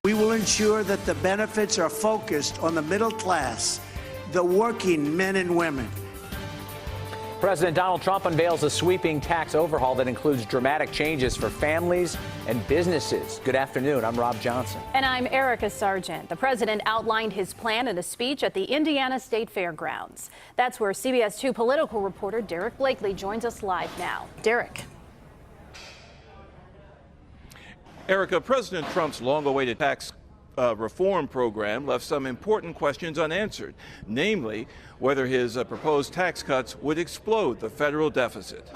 We will ensure that the benefits are focused on the middle class, the working men and women. President Donald Trump unveils a sweeping tax overhaul that includes dramatic changes for families and businesses. Good afternoon. I'm Rob Johnson. And I'm Erica Sargent. The president outlined his plan in a speech at the Indiana State Fairgrounds. That's where CBS 2 political reporter Derek Blakely joins us live now. Derek. Erica, President Trump's long-awaited tax reform program left some important questions unanswered, namely whether his proposed tax cuts would explode the federal deficit.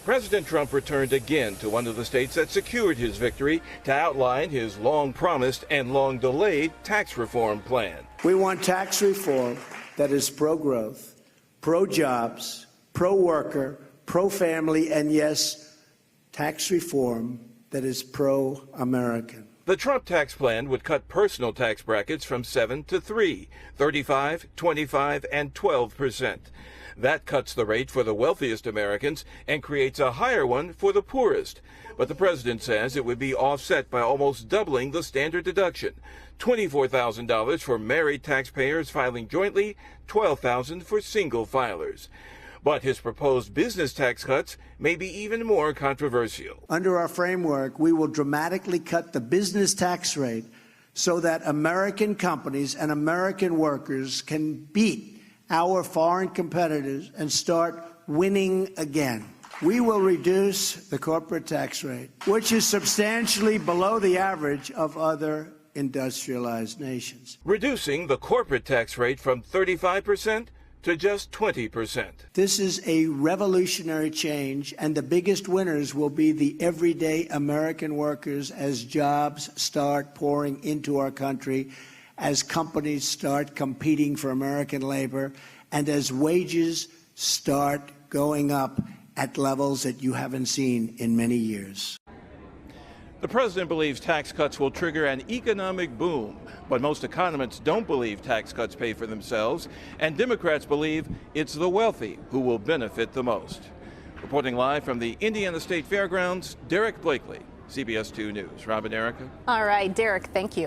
President Trump returned again to one of the states that secured his victory to outline his long-promised and long-delayed tax reform plan. We want tax reform that is pro-growth, pro-jobs, pro-worker, pro-family, and yes, tax reform that is pro-American. The Trump tax plan would cut personal tax brackets from 7 to 3, 35, 25, and 12%. That cuts the rate for the wealthiest Americans and creates a higher one for the poorest. But the president says it would be offset by almost doubling the standard deduction, $24,000 for married taxpayers filing jointly, $12,000 for single filers. But his proposed business tax cuts may be even more controversial. Under our framework, we will dramatically cut the business tax rate so that American companies and American workers can beat our foreign competitors and start winning again. We will reduce the corporate tax rate, which is substantially below the average of other industrialized nations. Reducing the corporate tax rate from 35% to just 20%. This is a revolutionary change, and the biggest winners will be the everyday American workers as jobs start pouring into our country, as companies start competing for American labor, and as wages start going up at levels that you haven't seen in many years. The president believes tax cuts will trigger an economic boom, but most economists don't believe tax cuts pay for themselves, and Democrats believe it's the wealthy who will benefit the most. Reporting live from the Indiana State Fairgrounds, Derek Blakely, CBS 2 News. Rob and Erica. All right, Derek, thank you.